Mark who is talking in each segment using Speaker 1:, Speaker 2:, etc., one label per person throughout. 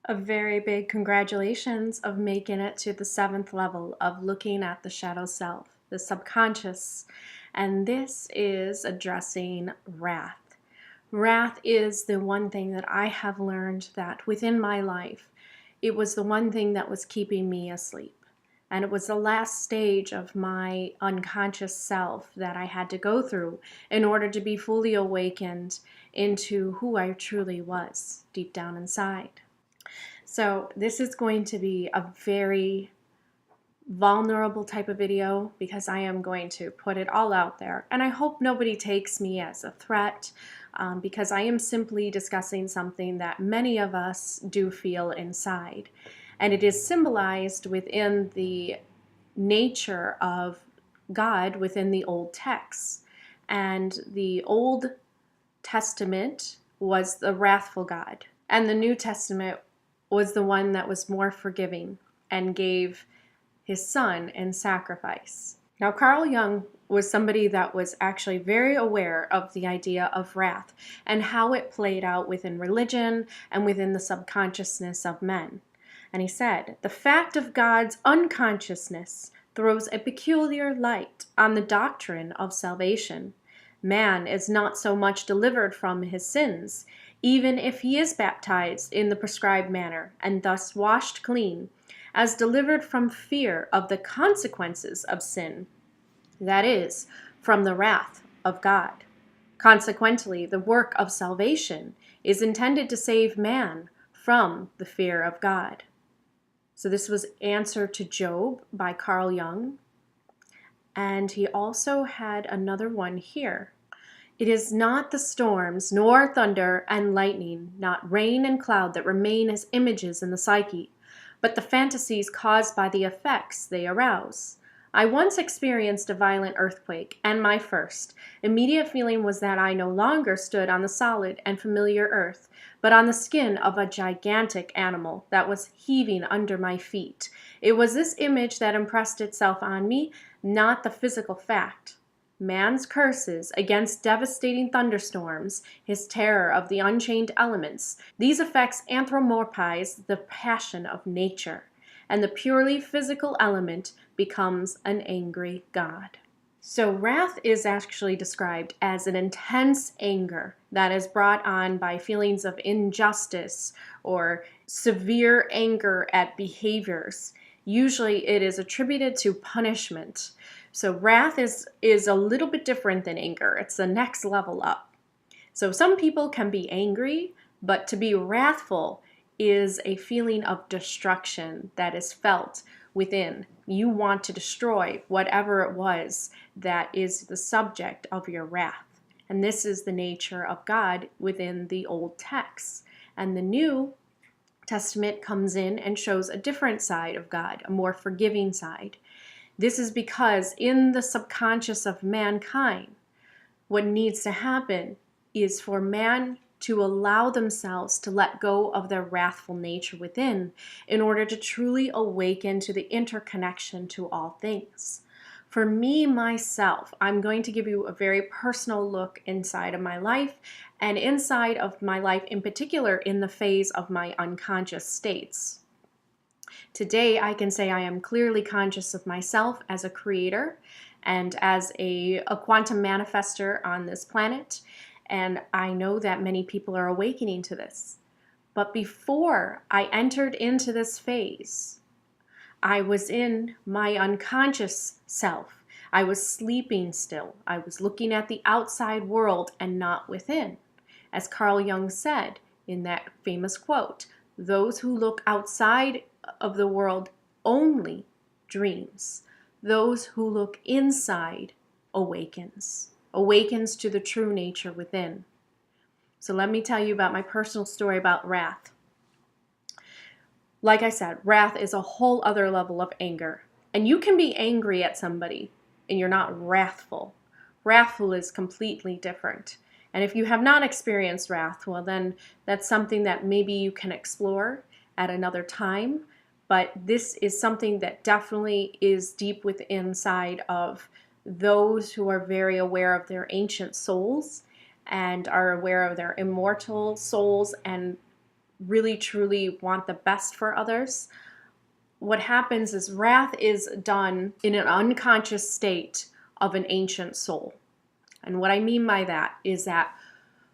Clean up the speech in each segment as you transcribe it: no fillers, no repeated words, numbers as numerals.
Speaker 1: A very big congratulations of making it to the seventh level of looking at the shadow self, the subconscious. And this is addressing wrath. Wrath is the one thing that I have learned that within my life, it was the one thing that was keeping me asleep. And it was the last stage of my unconscious self that I had to go through in order to be fully awakened into who I truly was deep down inside. So this is going to be a very vulnerable type of video because I am going to put it all out there. And I hope nobody takes me as a threat because I am simply discussing something that many of us do feel inside. And it is symbolized within the nature of God within the Old texts. And the Old Testament was the wrathful God, and the New Testament was the one that was more forgiving and gave his son in sacrifice. Now, Carl Jung was somebody that was actually very aware of the idea of wrath and how it played out within religion and within the subconsciousness of men. And he said, "The fact of God's unconsciousness throws a peculiar light on the doctrine of salvation. Man is not so much delivered from his sins, even if he is baptized in the prescribed manner and thus washed clean, as delivered from fear of the consequences of sin, that is, from the wrath of God. Consequently, the work of salvation is intended to save man from the fear of God." So this was Answer to Job by Carl Jung. And he also had another one here. "It is not the storms, nor thunder and lightning, not rain and cloud that remain as images in the psyche, but the fantasies caused by the effects they arouse. I once experienced a violent earthquake, and my first immediate feeling was that I no longer stood on the solid and familiar earth, but on the skin of a gigantic animal that was heaving under my feet. It was this image that impressed itself on me, not the physical fact. Man's curses against devastating thunderstorms, his terror of the unchained elements, these effects anthropomorphize the passion of nature, and the purely physical element becomes an angry God." So wrath is actually described as an intense anger that is brought on by feelings of injustice or severe anger at behaviors. Usually it is attributed to punishment. So wrath is a little bit different than anger. It's the next level up. So some people can be angry, but to be wrathful is a feeling of destruction that is felt within. You want to destroy whatever it was that is the subject of your wrath. And this is the nature of God within the Old texts. And the New Testament comes in and shows a different side of God, a more forgiving side. This is because in the subconscious of mankind, what needs to happen is for man to allow themselves to let go of their wrathful nature within in order to truly awaken to the interconnection to all things. For me, myself, I'm going to give you a very personal look inside of my life and inside of my life in particular in the phase of my unconscious states. Today, I can say I am clearly conscious of myself as a creator and as a quantum manifester on this planet, and I know that many people are awakening to this. But before I entered into this phase, I was in my unconscious self. I was sleeping still. I was looking at the outside world and not within. As Carl Jung said in that famous quote, "Those who look outside of the world only dreams. Those who look inside awakens to the true nature within." So let me tell you about my personal story about wrath. Like I said, wrath is a whole other level of anger. And you can be angry at somebody and you're not wrathful. Wrathful is completely different. And if you have not experienced wrath, well then that's something that maybe you can explore at another time. But this is something that definitely is deep within inside of those who are very aware of their ancient souls and are aware of their immortal souls and really truly want the best for others, what happens is wrath is done in an unconscious state of an ancient soul. And what I mean by that is that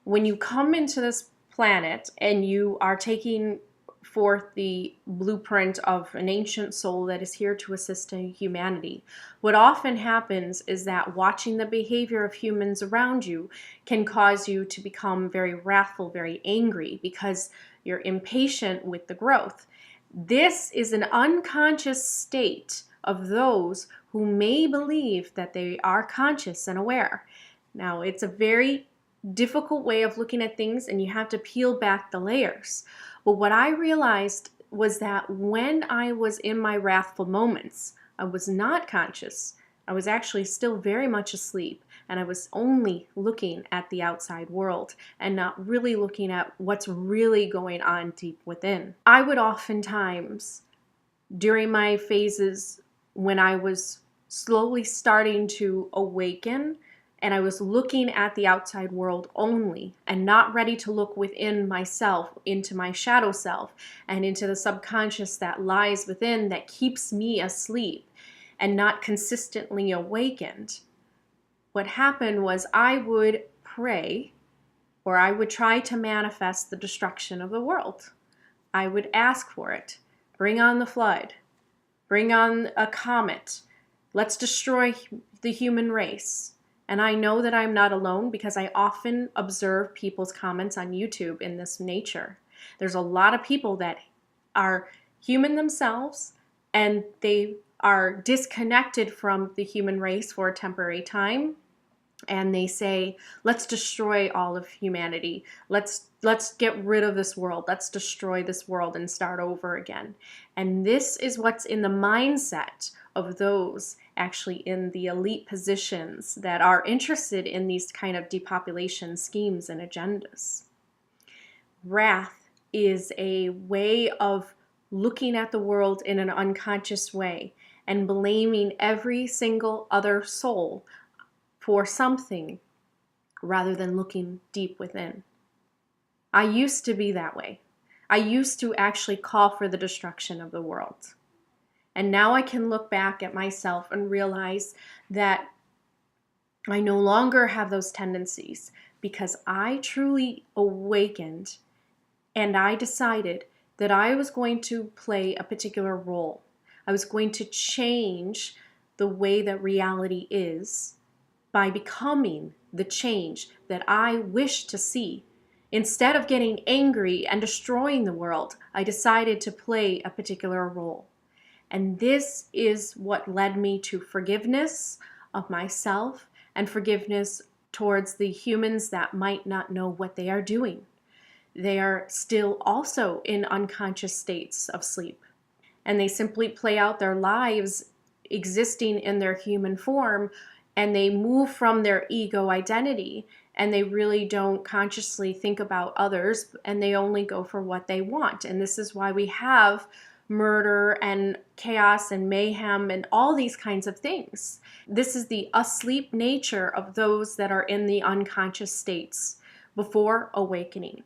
Speaker 1: when you come into this planet and you are taking forth the blueprint of an ancient soul that is here to assist humanity, what often happens is that watching the behavior of humans around you can cause you to become very wrathful, very angry, because you're impatient with the growth. This is an unconscious state of those who may believe that they are conscious and aware. Now, it's a very difficult way of looking at things, and you have to peel back the layers. But what I realized was that when I was in my wrathful moments, I was not conscious. I was actually still very much asleep, and I was only looking at the outside world and not really looking at what's really going on deep within. I would oftentimes, during my phases when I was slowly starting to awaken, and I was looking at the outside world only and not ready to look within myself, into my shadow self, and into the subconscious that lies within that keeps me asleep and not consistently awakened. What happened was I would pray, or I would try to manifest the destruction of the world. I would ask for it. Bring on the flood. Bring on a comet. Let's destroy the human race. And I know that I'm not alone because I often observe people's comments on YouTube in this nature. There's a lot of people that are human themselves, and they are disconnected from the human race for a temporary time. And they say, let's destroy all of humanity. Let's get rid of this world. Let's destroy this world and start over again. And this is what's in the mindset of those actually in the elite positions that are interested in these kind of depopulation schemes and agendas. Wrath is a way of looking at the world in an unconscious way and blaming every single other soul for something rather than looking deep within. I used to be that way. I used to actually call for the destruction of the world. And now I can look back at myself and realize that I no longer have those tendencies because I truly awakened and I decided that I was going to play a particular role. I was going to change the way that reality is by becoming the change that I wish to see. Instead of getting angry and destroying the world, I decided to play a particular role. And this is what led me to forgiveness of myself and forgiveness towards the humans that might not know what they are doing. They are still also in unconscious states of sleep. And they simply play out their lives existing in their human form, and they move from their ego identity, and they really don't consciously think about others, and they only go for what they want. And this is why we have murder and chaos and mayhem and all these kinds of things. This is the asleep nature of those that are in the unconscious states before awakening.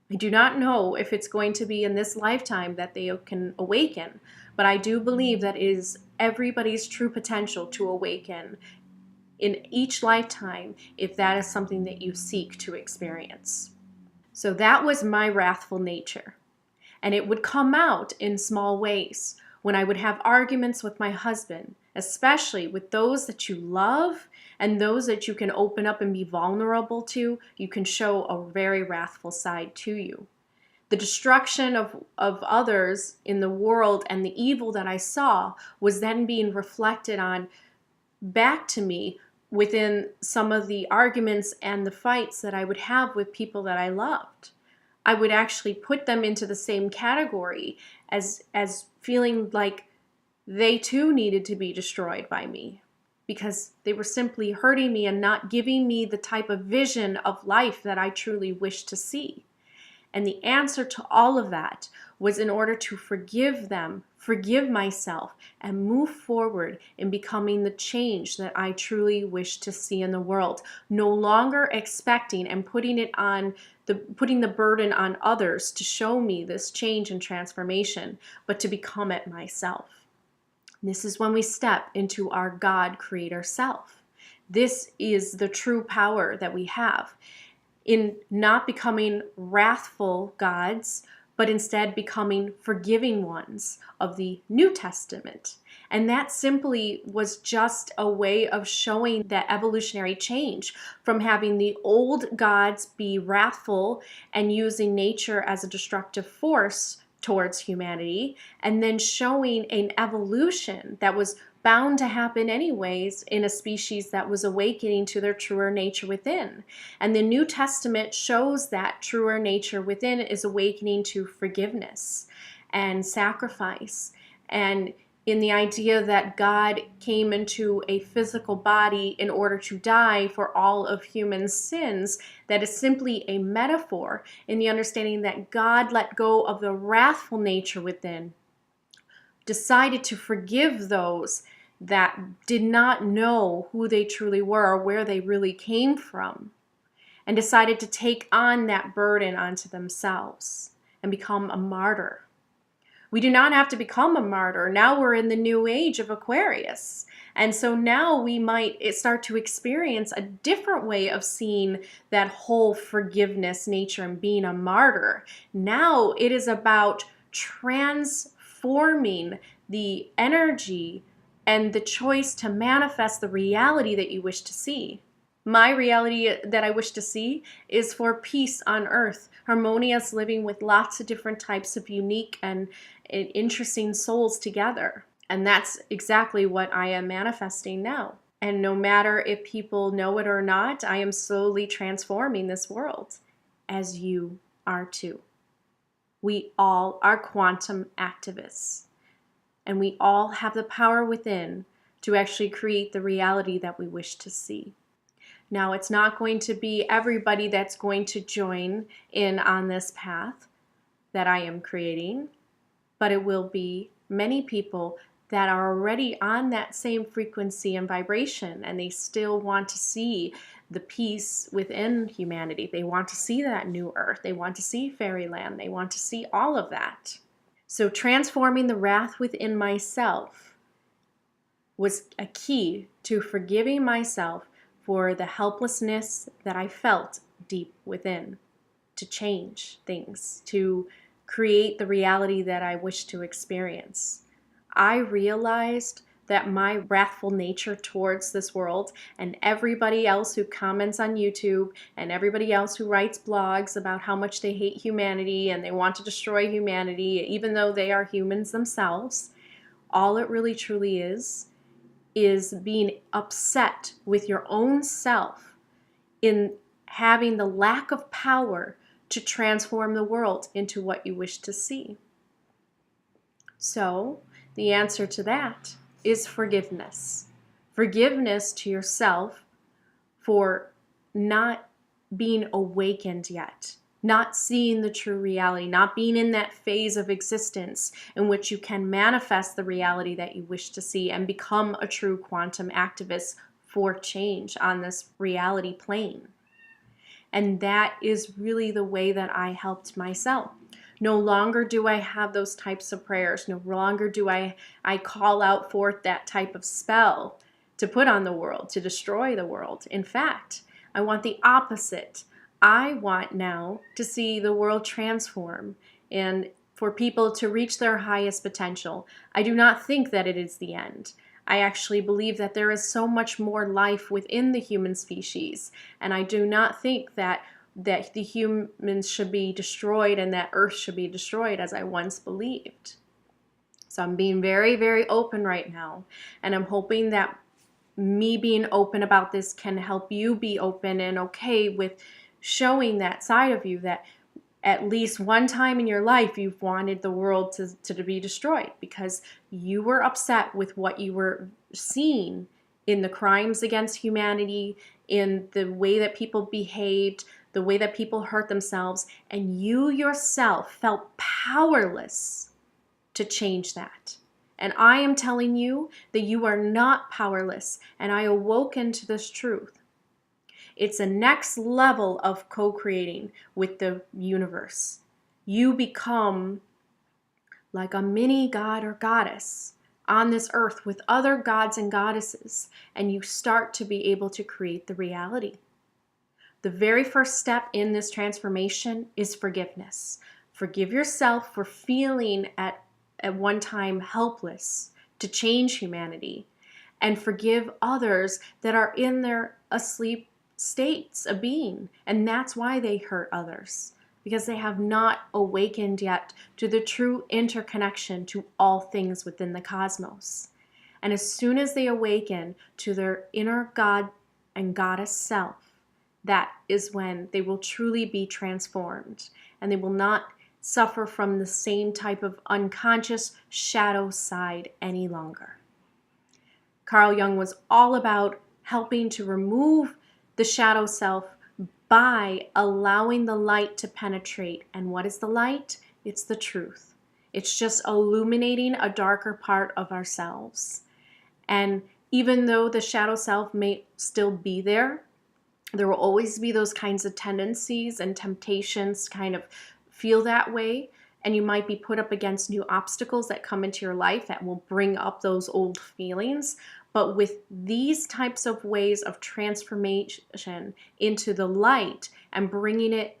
Speaker 1: I do not know if it's going to be in this lifetime that they can awaken, but I do believe that it is everybody's true potential to awaken in each lifetime if that is something that you seek to experience. So that was my wrathful nature. And it would come out in small ways when I would have arguments with my husband, especially with those that you love and those that you can open up and be vulnerable to. You can show a very wrathful side to you. The destruction of others in the world and the evil that I saw was then being reflected on back to me within some of the arguments and the fights that I would have with people that I loved. I would actually put them into the same category as feeling like they too needed to be destroyed by me because they were simply hurting me and not giving me the type of vision of life that I truly wished to see. And the answer to all of that was in order to forgive them, forgive myself, and move forward in becoming the change that I truly wish to see in the world. No longer expecting and putting the burden on others to show me this change and transformation, but to become it myself. This is when we step into our God creator self. This is the true power that we have in not becoming wrathful gods, but instead becoming forgiving ones of the New Testament. And that simply was just a way of showing that evolutionary change from having the old gods be wrathful and using nature as a destructive force towards humanity, and then showing an evolution that was bound to happen anyways in a species that was awakening to their truer nature within. And the New Testament shows that truer nature within is awakening to forgiveness and sacrifice, and in the idea that God came into a physical body in order to die for all of human sins, that is simply a metaphor in the understanding that God let go of the wrathful nature within, decided to forgive those that did not know who they truly were or where they really came from, and decided to take on that burden onto themselves and become a martyr. We do not have to become a martyr. Now we're in the new age of Aquarius. And so now we might start to experience a different way of seeing that whole forgiveness nature and being a martyr. Now it is about transforming the energy and the choice to manifest the reality that you wish to see. My reality that I wish to see is for peace on earth, harmonious living with lots of different types of unique and interesting souls together. And that's exactly what I am manifesting now. And no matter if people know it or not, I am slowly transforming this world, as you are too. We all are quantum activists, and we all have the power within to actually create the reality that we wish to see. Now, it's not going to be everybody that's going to join in on this path that I am creating, but it will be many people that are already on that same frequency and vibration, and they still want to see the peace within humanity. They want to see that new earth. They want to see fairyland. They want to see all of that. So transforming the wrath within myself was a key to forgiving myself for the helplessness that I felt deep within, to change things, to create the reality that I wish to experience. I realized that my wrathful nature towards this world, and everybody else who comments on YouTube and everybody else who writes blogs about how much they hate humanity and they want to destroy humanity, even though they are humans themselves, all it really truly is being upset with your own self in having the lack of power to transform the world into what you wish to see. So the answer to that is forgiveness. Forgiveness to yourself for not being awakened yet, not seeing the true reality, not being in that phase of existence in which you can manifest the reality that you wish to see and become a true quantum activist for change on this reality plane. And that is really the way that I helped myself. No longer do I have those types of prayers. No longer do I call out forth that type of spell to put on the world, to destroy the world. In fact, I want the opposite. I want now to see the world transform and for people to reach their highest potential. I do not think that it is the end. I actually believe that there is so much more life within the human species, and I do not think that the humans should be destroyed and that Earth should be destroyed as I once believed. So I'm being very, very open right now, and I'm hoping that me being open about this can help you be open and okay with showing that side of you, that at least one time in your life you've wanted the world to be destroyed because you were upset with what you were seeing in the crimes against humanity, in the way that people behaved, the way that people hurt themselves, and you yourself felt powerless to change that. And I am telling you that you are not powerless, and I awoken to this truth. It's a next level of co-creating with the universe. You become like a mini god or goddess on this earth with other gods and goddesses, and you start to be able to create the reality. The very first step in this transformation is forgiveness. Forgive yourself for feeling at one time helpless to change humanity, and forgive others that are in their asleep states of being, and that's why they hurt others, because they have not awakened yet to the true interconnection to all things within the cosmos. And as soon as they awaken to their inner God and goddess self, that is when they will truly be transformed, and they will not suffer from the same type of unconscious shadow side any longer. Carl Jung was all about helping to remove the shadow self by allowing the light to penetrate. And what is the light? It's the truth. It's just illuminating a darker part of ourselves. And even though the shadow self may still be there will always be those kinds of tendencies and temptations to kind of feel that way. And you might be put up against new obstacles that come into your life that will bring up those old feelings. But with these types of ways of transformation into the light and bringing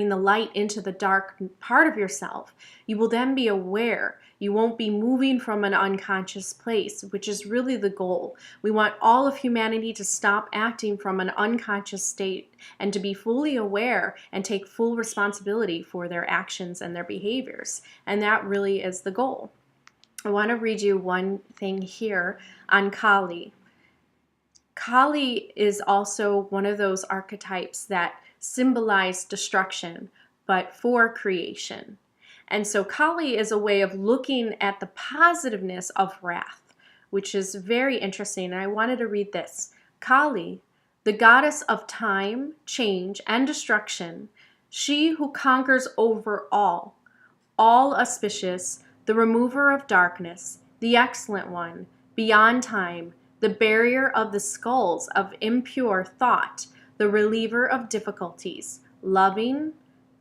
Speaker 1: the light into the dark part of yourself, you will then be aware. You won't be moving from an unconscious place, which is really the goal. We want all of humanity to stop acting from an unconscious state and to be fully aware and take full responsibility for their actions and their behaviors. And that really is the goal. I want to read you one thing here on Kali. Kali is also one of those archetypes that symbolize destruction, but for creation. And so Kali is a way of looking at the positiveness of wrath, which is very interesting. And I wanted to read this. Kali, the goddess of time, change, and destruction, she who conquers over all auspicious, the remover of darkness, the excellent one, beyond time, the barrier of the skulls of impure thought, the reliever of difficulties, loving,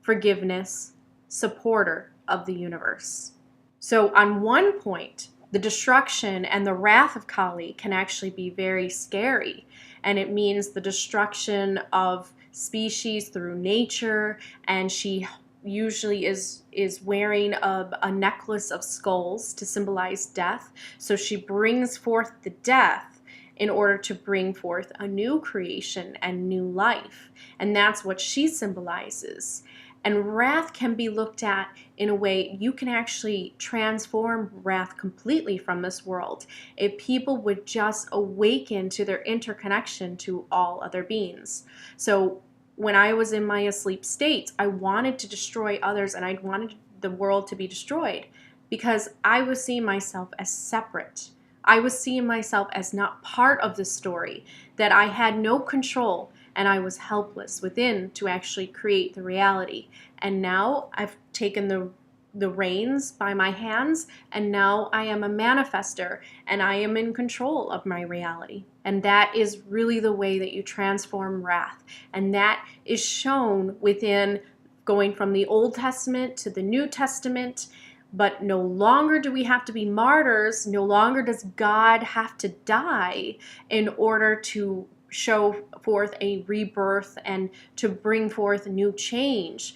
Speaker 1: forgiveness, supporter of the universe. So on one point, the destruction and the wrath of Kali can actually be very scary. And it means the destruction of species through nature, and she usually is wearing a necklace of skulls to symbolize death. So she brings forth the death in order to bring forth a new creation and new life. And that's what she symbolizes. And wrath can be looked at in a way you can actually transform wrath completely from this world if people would just awaken to their interconnection to all other beings. So when I was in my asleep state, I wanted to destroy others, and I wanted the world to be destroyed because I was seeing myself as separate. I was seeing myself as not part of the story, that I had no control and I was helpless within to actually create the reality. And now I've taken the reins by my hands, and now I am a manifester and I am in control of my reality. And that is really the way that you transform wrath. And that is shown within going from the Old Testament to the New Testament. But no longer do we have to be martyrs. No longer does God have to die in order to show forth a rebirth and to bring forth new change.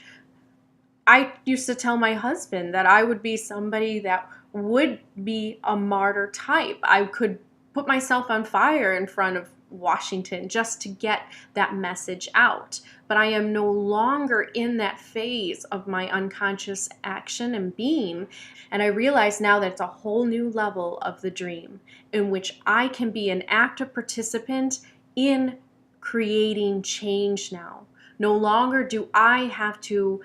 Speaker 1: I used to tell my husband that I would be somebody that would be a martyr type. I could put myself on fire in front of Washington just to get that message out. But I am no longer in that phase of my unconscious action and being. And I realize now that it's a whole new level of the dream in which I can be an active participant in creating change now. No longer do I have to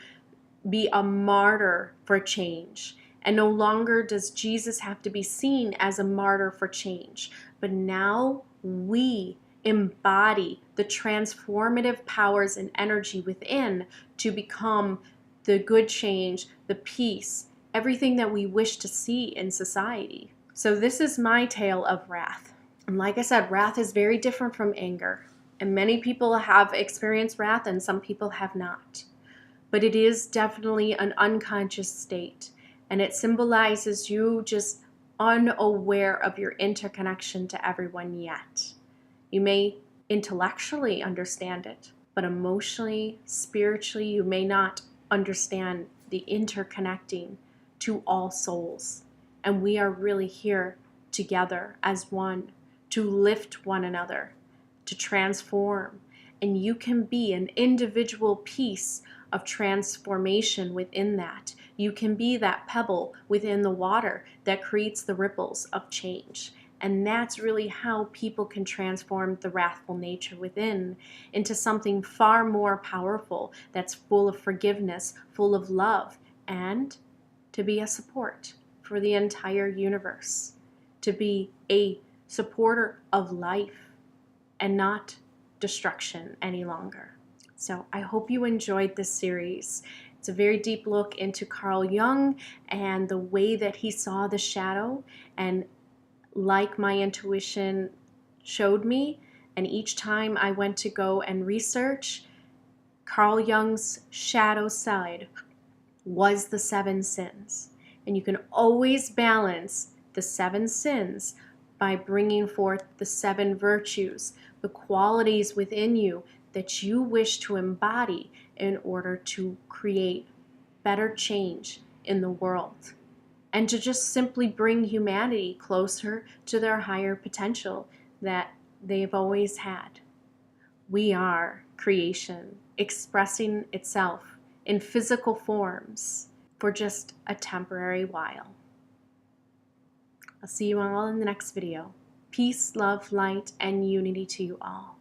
Speaker 1: be a martyr for change. And no longer does Jesus have to be seen as a martyr for change. But now we embody the transformative powers and energy within to become the good change, the peace, everything that we wish to see in society. So this is my tale of wrath. And like I said, wrath is very different from anger. And many people have experienced wrath and some people have not. But it is definitely an unconscious state. And it symbolizes you just unaware of your interconnection to everyone yet. You may intellectually understand it, but emotionally, spiritually, you may not understand the interconnecting to all souls. And we are really here together as one to lift one another, to transform. And you can be an individual piece of transformation within that. You can be that pebble within the water that creates the ripples of change. And that's really how people can transform the wrathful nature within into something far more powerful that's full of forgiveness, full of love, and to be a support for the entire universe, to be a supporter of life and not destruction any longer. So I hope you enjoyed this series. It's a very deep look into Carl Jung and the way that he saw the shadow, and like my intuition showed me, and each time I went to go and research, Carl Jung's shadow side was the 7 sins. And you can always balance the 7 sins by bringing forth the 7 virtues, the qualities within you that you wish to embody in order to create better change in the world, and to just simply bring humanity closer to their higher potential that they've always had. We are creation expressing itself in physical forms for just a temporary while. I'll see you all in the next video. Peace, love, light, and unity to you all.